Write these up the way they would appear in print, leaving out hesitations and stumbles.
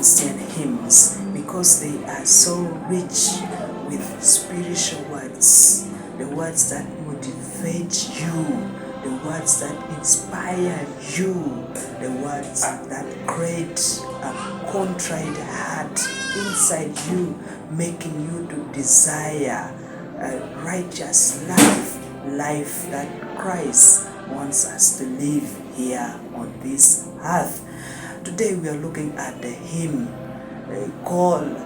Christian hymns because they are so rich with spiritual words, the words that motivate you, the words that inspire you, the words that create a contrite heart inside you, making you to desire a righteous life that Christ wants us to live here on this earth. Today we are looking at the hymn called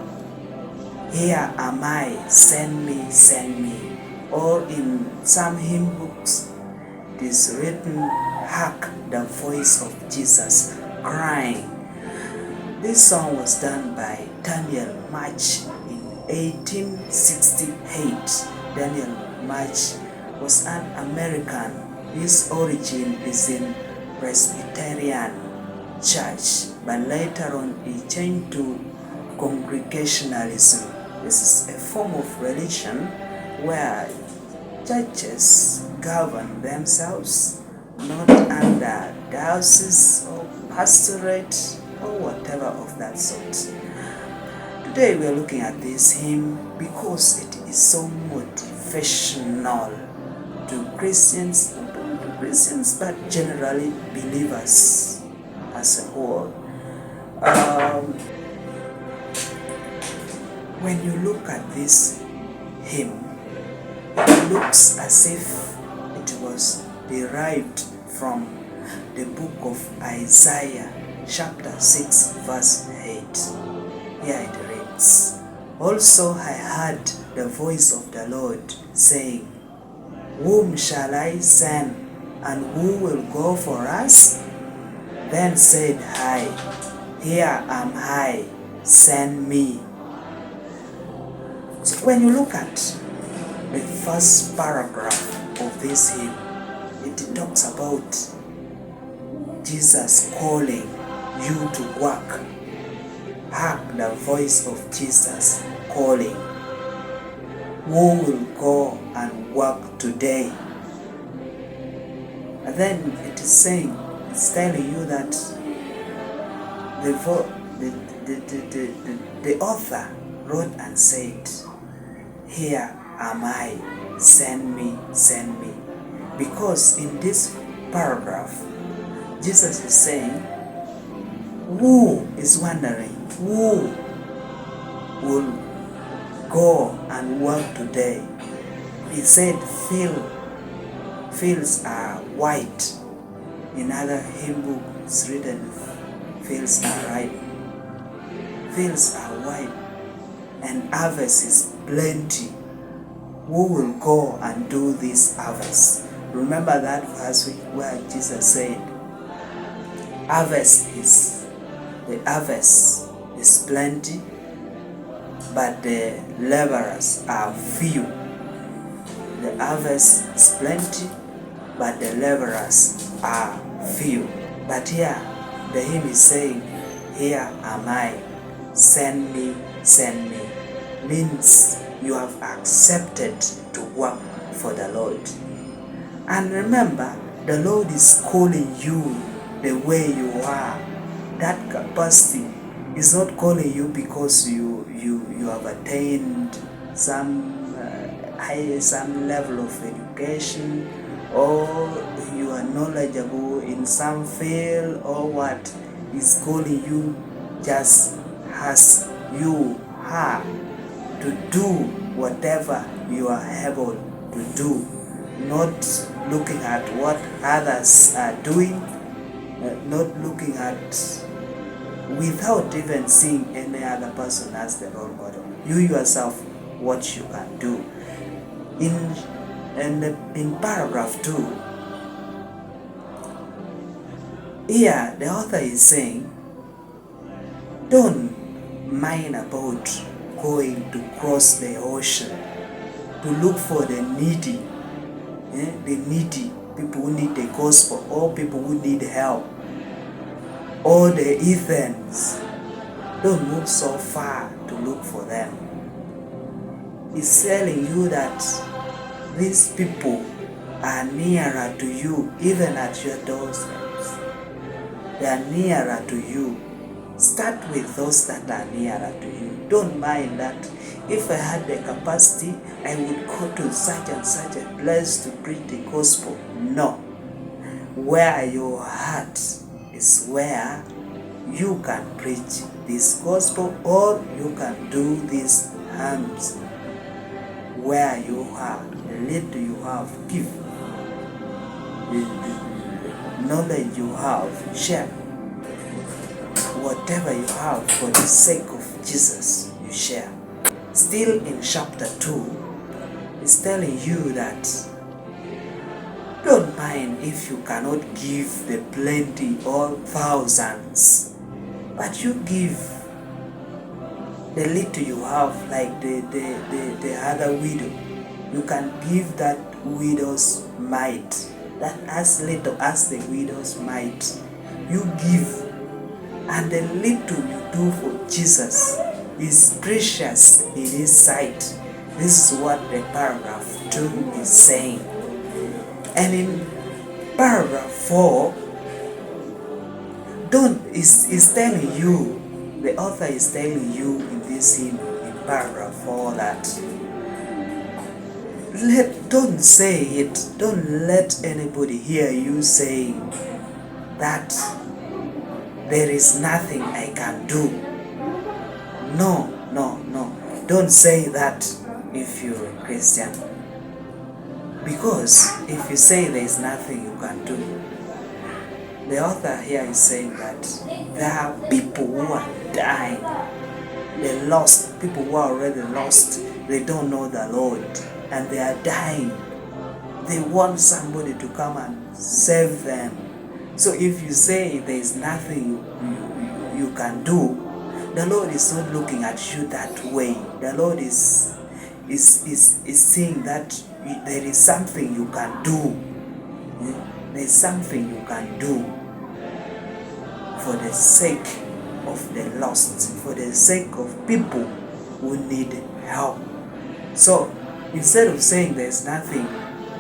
"Here Am I, Send Me, Send Me," or in some hymn books it is written, "Hark, the voice of Jesus crying." This song was done by Daniel March in 1868. Daniel March was an American. His origin is in Presbyterian Church, but later on he changed to Congregationalism. This is a form of religion where churches govern themselves, not under diocese or pastorate or whatever of that sort. Today we are looking at this hymn because it is so motivational to Christians, not only to Christians, but generally believers as a whole. When you look at this hymn, it looks as if it was derived from the book of Isaiah, chapter 6, verse 8. Here it reads, "Also I heard the voice of the Lord saying, Whom shall I send, and who will go for us? Then said I, Here am I, send me." So when you look at the first paragraph of this hymn, it talks about Jesus calling you to work. Hark, the voice of Jesus calling. Who will go and work today? And then it is saying, it's telling you that the author wrote and said, "Here am I, send me, send me." Because in this paragraph, Jesus is saying, who is wondering, who will go and work today? He said fields are white. In other hymn book it's written fields are ripe. Fields are white and harvest is plenty. Who will go and do this harvest? Remember that verse where Jesus said, the harvest is plenty, but the laborers are few. The harvest is plenty, but the laborers are few. But here, the hymn is saying, "Here am I, send me, send me." Means you have accepted to work for the Lord. And remember, the Lord is calling you the way you are. That capacity is not calling you because you have attained some level of education, or you are knowledgeable in some field, or what. Is calling you just as you are, to do whatever you are able to do, not looking at what others are doing, not looking at, without even seeing any other person as the role model. You yourself, what you can do. In paragraph 2, here the author is saying, don't mind about going to cross the ocean to look for the needy, people who need the gospel, or people who need help, or the heathens. Don't move so far to look for them. He's telling you that these people are nearer to you, even at your doorsteps. They are nearer to you Start with those that are nearer to you. Don't mind that if I had the capacity, I would go to such and such a place to preach the gospel. No. Where your heart is where you can preach this gospel, or you can do these hymns. Where you are, the little you have, give. The knowledge you have, share. Whatever you have for the sake of Jesus, you share. Still in chapter 2, it's telling you that don't mind if you cannot give the plenty or thousands, but you give the little you have, like the other widow. You can give that widow's mite, that as little as the widow's mite. You give, and the little you do for Jesus is precious in His sight. This is what the paragraph 2 is saying. And in paragraph 4, is telling you, the author is telling you in this hymn, in paragraph 4, that don't say it, don't let anybody hear you saying that there is nothing I can do. No. Don't say that if you're a Christian. Because if you say there is nothing you can do, the author here is saying that there are people who are dying. They're lost. People who are already lost. They don't know the Lord. And they are dying. They want somebody to come and save them. So if you say there is nothing you can do, the Lord is not looking at you that way. The Lord is saying that there is something you can do. There is something you can do for the sake of the lost, for the sake of people who need help. So instead of saying there is nothing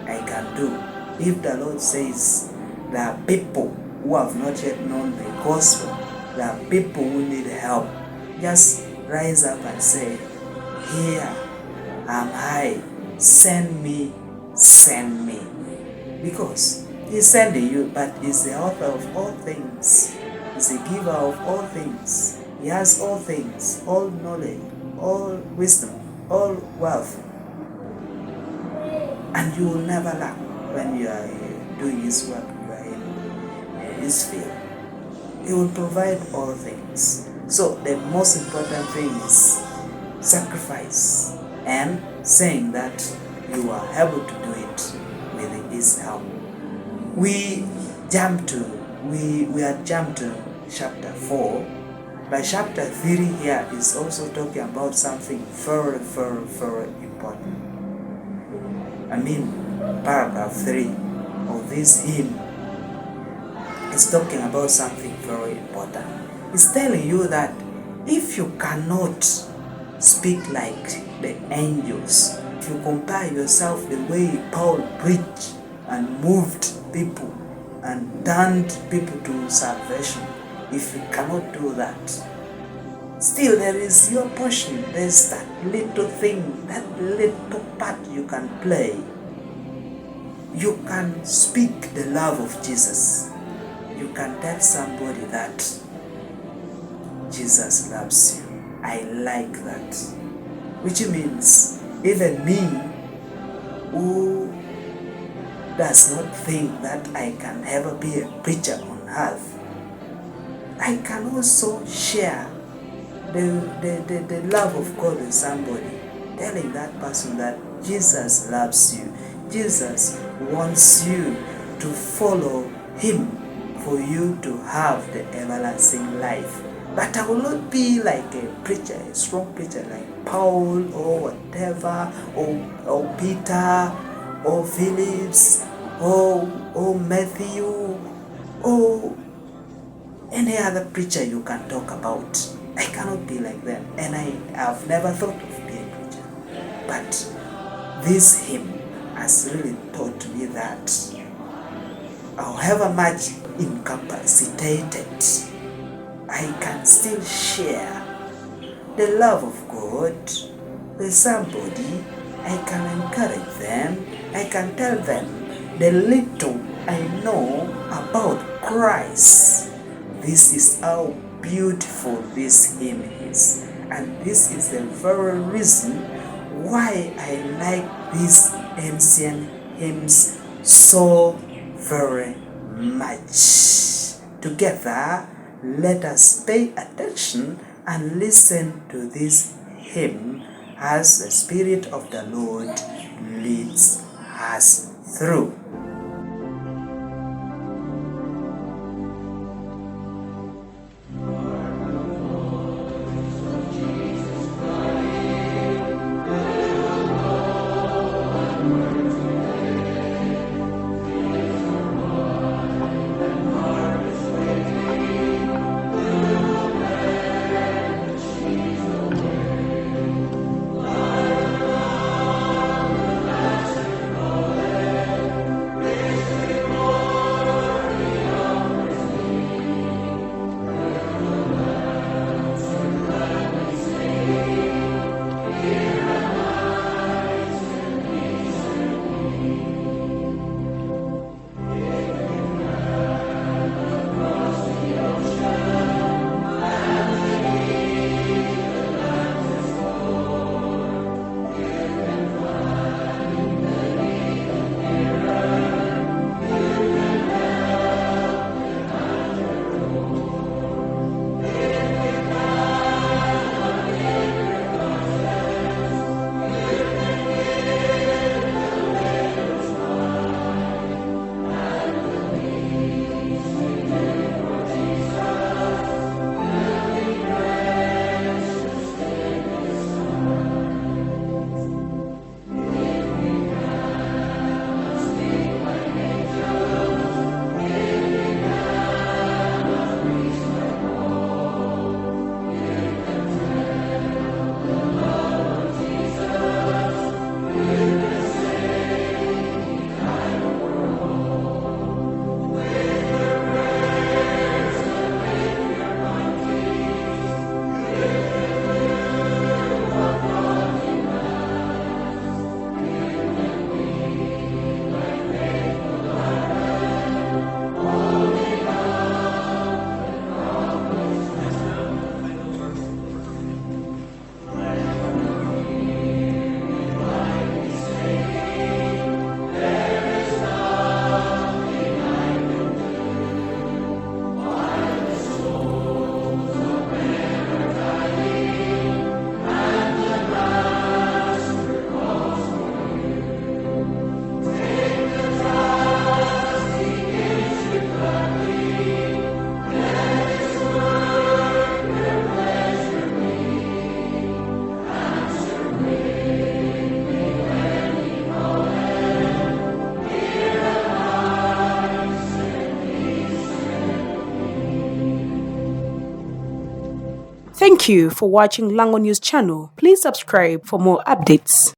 I can do, if the Lord says there are people who have not yet known the gospel, there are people who need help, just rise up and say, here am I, send me. Because He's sending you, but He's the author of all things. He's the giver of all things. He has all things, all knowledge, all wisdom, all wealth. And you will never lack when you are doing His work, you are in His field. He will provide all things. So the most important thing is sacrifice and saying that you are able to do it with His help. We are jumped to chapter 4. But chapter 3 here is also talking about something very, very, very important. I mean, paragraph 3 of this hymn is talking about something very important. It's telling you that if you cannot speak like the angels, if you compare yourself the way Paul preached and moved people and turned people to salvation, if you cannot do that, still there is your portion. There's that little thing, that little part you can play. You can speak the love of Jesus. You can tell somebody that Jesus loves you. I like that. Which means even me, who does not think that I can ever be a preacher on earth, I can also share the love of God with somebody, telling that person that Jesus loves you. Jesus wants you to follow Him for you to have the everlasting life. But I will not be like a preacher, a strong preacher like Paul or whatever, or Peter, or Phillips, or Matthew, or any other preacher you can talk about. I cannot be like them, and I have never thought of being a preacher. But this hymn has really taught me that however much incapacitated I can still share the love of God with somebody. I can encourage them. I can tell them the little I know about Christ. This is how beautiful this hymn is. And this is the very reason why I like these ancient hymns so very much. Together, let us pay attention and listen to this hymn as the Spirit of the Lord leads us through. Thank you for watching Lango News channel. Please subscribe for more updates.